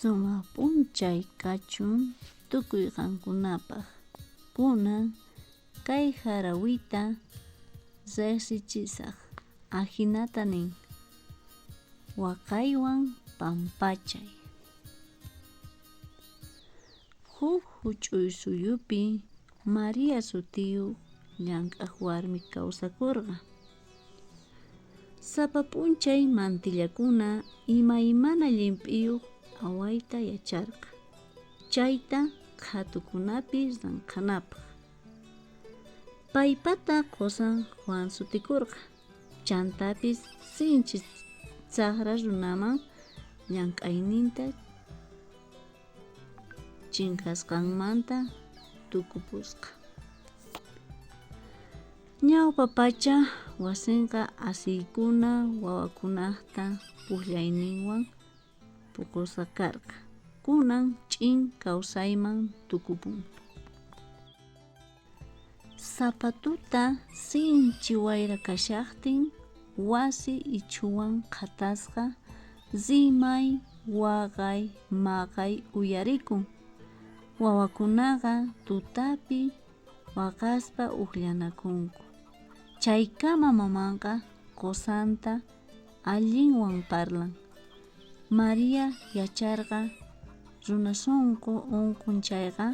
Sumaq p'unchay kachun tukuy qankunapaq. Kunan kay harawita riqsichisaq ahinata nin, waqaywan pampachay. Huk huch'uy suyupi María sutiyuq llank'aq warmi kawsakurqa. Sapa p'unchay mantillakuna imaymana llimp'iyuq awayta yacharqa. Chayta qhatukunapi llamk'anapaq. Paypata qusan Juan sutikurqa. Chantapis sinchi chaqra runaman llank'ayninta chinkasqanmanta tukupusqa. Ñawpa pacha wasinqa asiykuna wawakunaqta puqllayninwan puqusaqarqa. Kunan ch'in kawsayman tukupun. Sapatuta sinchi wayra kashaqtin wasi ichuwan qatasqa zimay, waqay, maqay uyarikun. Wawakunaqa tutapi waqaspa uqllanakunku. Chaykama mamanqa qusanta allinwan parlan. María yacharqa runa sunqu unqunchayqa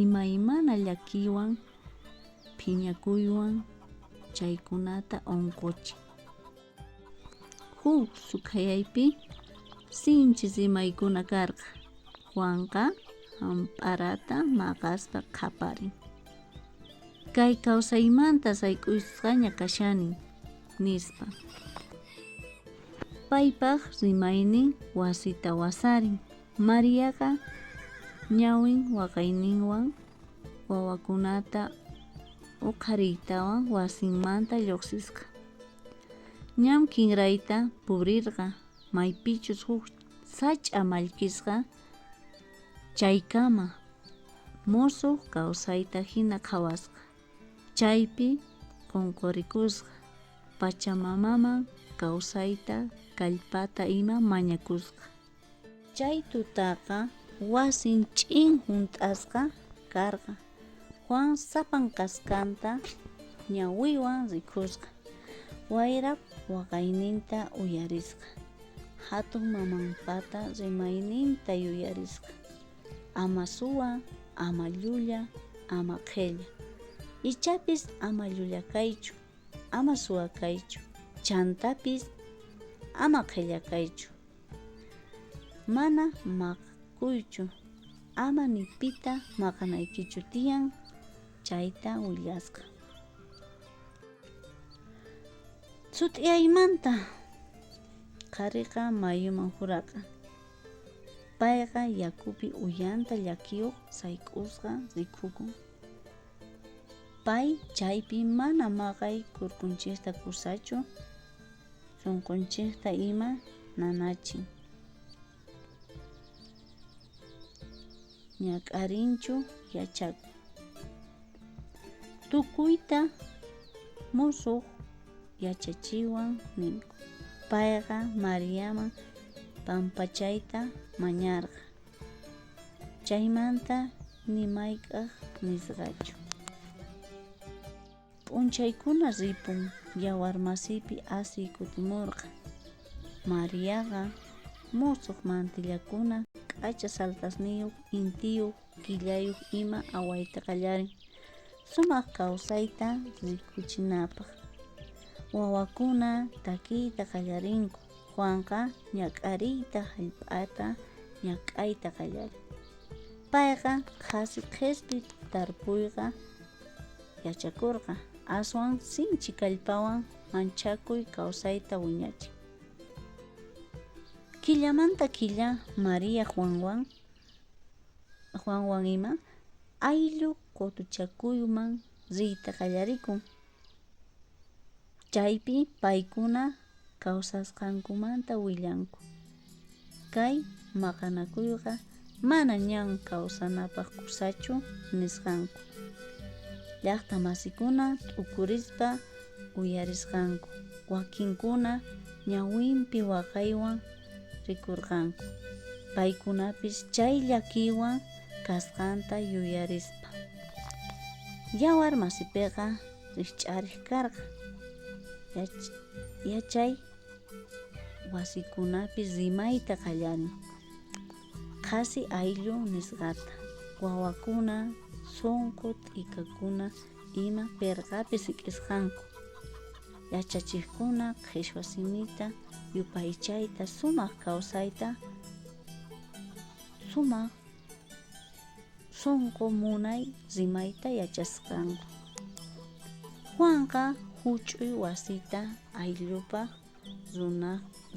imaymana llakiwan phiñakuywan chaykunata unquchin. Huk suqayaypi sinchi simaykuna karqa. Juanqa amparata maqaspa qaparin. Kay kawsaymanta sayk'usqaña kashani nispa. Paypaq rimaynin wasita wasarin. Mariaqa ñawin waqayninwan wawakunata uqariytawan wasinmanta lluqsisqa. Ñam kinrayta pubrirqa maypichus huk sach'a mallkisqa chaykama musuq kawsayta hina qhawasqa. Chaypi qunqurikusqa Pachamamaman kawsayta kallpata ima mañakusqa. Chay tutaqa wasin ch'in hunt'asqa karqa. Juan sapan kaskanta ñawiwan rikusqa. Wayrap waqayninta uyarisqa. Hatun mamanpata rimayninta yuyarisqa. Ama suwa, ama llulla, ama qhella. Ichapis ama llulla kaychu, ama suwa kaychu. Chantapis ama qhella kaychu. Mana maqakuychu, ama ni pita maqanaykichu tiyan, chayta willasqa. Sut'iyaymanta qhariqa mayuman huraqa. Payqa yakupi uyanta llakiyuq sayk'usqa rikhukun. Pay chaypi mana maqay kurpunchikta kursachu, sunqunchikta ima nanachin. Ñak'arinchu yachakun. Tukuyta musuq yachachiwan ninku. Payqa Mariaman pampachayta mañarqa. Chaymanta nimayk'aq nisqachu. P'unchaykuna ripun yawar masipi asiy kutimurqa. Mariaqa musuq mantillakuna k'acha saltasniyuq, intiyuq, killayuq ima awayta qallarin. Sumaq kawsayta rikuchinapaq. Wawakuna takiyta qallarinku. Juanqa ñak'ariyta hallp'ata ñak'ayta qallarin. Payqa qhasi qhispi tarpuyqa yachakurqa. Aswan sinchi kallpawan manchakuy kawsayta wiñachin. Killamanta killa María Juanwan ima ayllu qutuchakuyman riyta qallarikun. Chaypi paykuna kawsasqankumanta willanku. Kay maqanakuyqa mana ñan kawsanapaq kursachu nisqanku. Llaqta masikuna t'ukurispa uyarisqanku. Wakinkuna ñawinpi waqaywan rikurqanku. paykunapis chay llakiwan kasqanta yuyarispa yawar masipiqa rikch'ariq karqa yachay wasikunapi rimayta qallarin qasi ayllu nisqata wawakuna sunqu t'ikakuna ima pirqapi sik'isqanku yachachiqkuna qhichwa simita yupaychayta sumaq kawsayta sumaq sunqu munay rimayta yachasqanku. Juanqa huch'uy wasita ayllupaq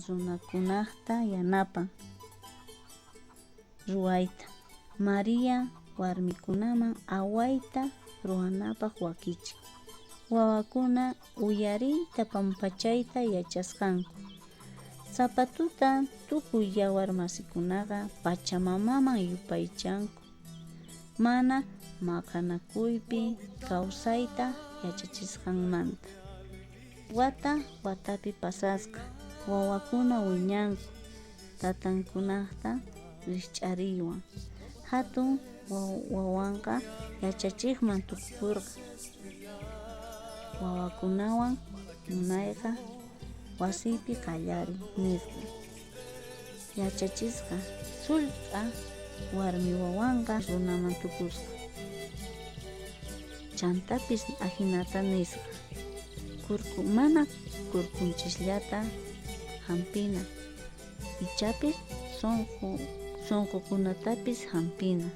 runakunaqta yanapan ruwayta. María warmikunaman awayta ruwanapaq wakichiq. Wawakuna uyariyta pampachayta yachasqanku. Sapatuta tukuy yawar masikunaqa pachamamaman yupaychanku. Mana maqanakuypi kawsayta yachachisqanmanta. Watapi pasasqa wawakuna wiñanku tatankunaqta rikch'ariywan. Hatun wawanqa yachachiqman tukupurqa. Wawakunawan munayqa wasipi qallarin nisqa. Yachachisqa sullk'a warmi wawanqa runaman tukusqa. Chantapis ajinata nisqa. Mana kurkunchikllata hampina. Ichapis sunqukunatapis hampina.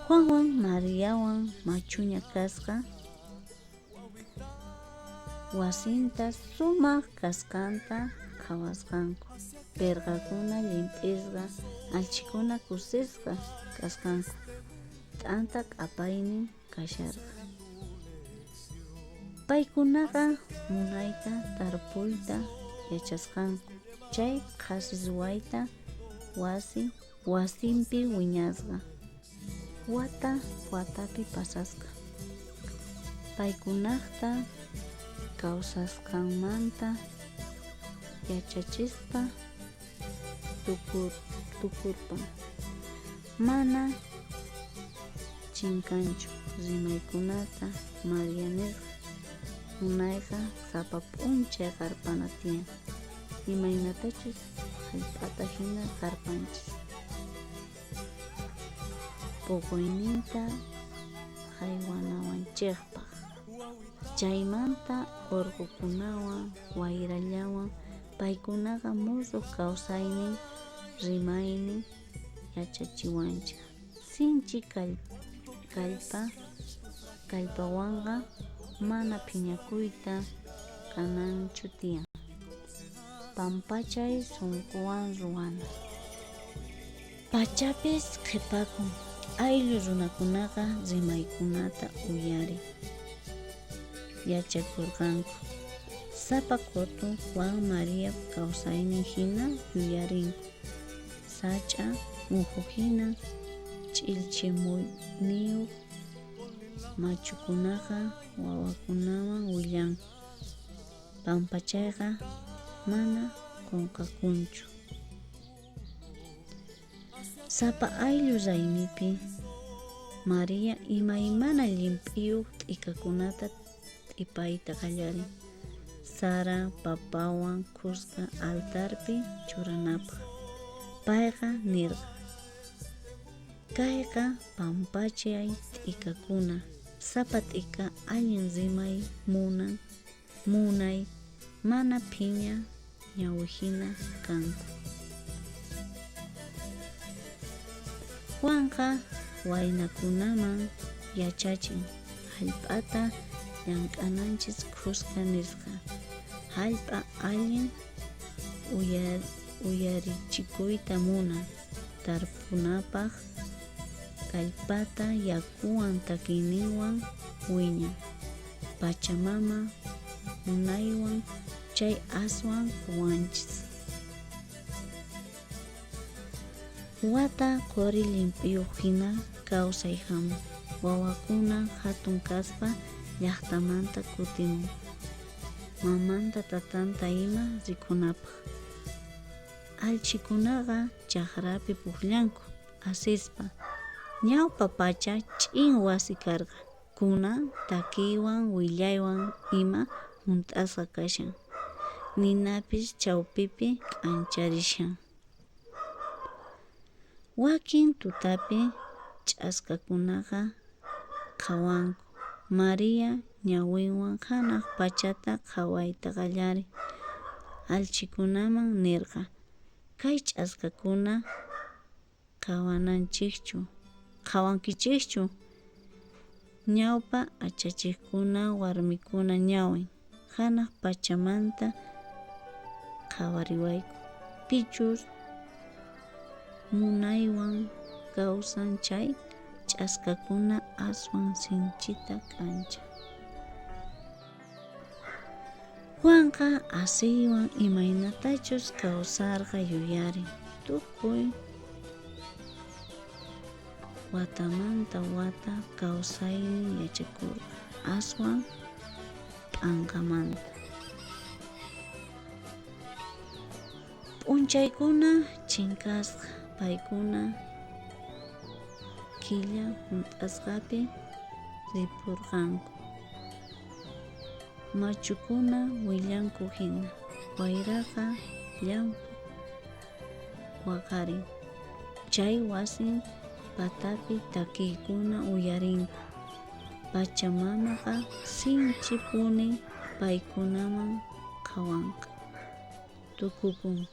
Juanwan Mariawan machuña kasqa wasinta sumaq kasqanta qhawasqanku. Pirqakuna llimp'isqa alchikuna kusisqa kasqanku. T'anta q'apaynin kasharqa. Paykunaqa munayta tarpuyta yachasqanku. Chay qasi ruwayta wasinpi wiñasqa. Watapi pasasqa. Paykunaqta kawsasqanmanta yachachispa tukurpan. Mana chinkanchu rimaykunata María nisqa. Munayqa sapa p'unchay qarpana tiyan. Imaynatachus hallp'ata hina qarpanchis. Puquyninta haywanawanchikpaq. Chaymanta urqukunawan wayrallawan paykunaqa musuq kawsaynin rimaynin yachachiwanchik. Sinchi kallpawanqa mana phiñakuyta kananchu tiyan. Pampachay sunquwan ruwana. Pachapis qhipakun. Ayllu runakunaqa rimaykunata uyari yachakurqanku. Sapa qutu Juan María kawsaynin hina yuyarinku. Sach'a muhu hina ch'ilchimuyniyu machukunaqa wawakunawan willanku. Pampachayqa mana qunqakunchu. Sapa ayllu raymipi María imaymana llimp'iyuq t'ikakunata t'ipayta qallarin. Sara papawan kusqa altarpi churanapaq. Payqa nirqa: kayqa pampachay t'ikakuna. Sapa t'ika allin rimay munay mana phiña ñawihina kanku. Juanqa waynakunaman yachachin hallp'ata llank'ananchis kusqa nisqa. Hallp'a allin uyarichikuyta munan tarpunapaq. Kallpata yakuwan takiyninwan wiñan. Pachamama munaywan chay aswan ruwanchis. Wata quri llimp'iyuq hina kawsay hamun. Wawakuna hatun kaspa llaqtamanta kutimun. Mamanta tatanta ima rikunapaq. Alchikunaqa chaqrapi pukllanku asispa. Ñawpa pacha ch'in wasi karqa. Kunan takiwan willaywan ima hunt'asqa kashan. Ninapish chawpipi k'ancharishan. Wakin tutapi ch'askakunaqa qhawanku. Maria ñawinwan hanaq pachata qhawayta qallarin alchikunaman nirqa kay ch'askakuna qhawankichikchu. Ñawpa achachiqkuna warmikuna ñawin hanaq pachamanta qhawariwayku. Pichus munaywan kawsan chay ch'askakuna aswan sinchita k'anchan. Juanqa asiywan imaynatachus kawsarqa yuyarin. Tukuy watamanta wata kawsaynin yachakurqa aswan p'anqamanta. P'unchaykuna chinkasqa paykuna killa hunt'asqapi ripurqanku. Machukuna willanku hina wayraqa llampu waqarin. Chay wasin patapi takiykuna uyarinku. Pachamamaqa sinchi punin paykunaman qhawanqa. Tukukun.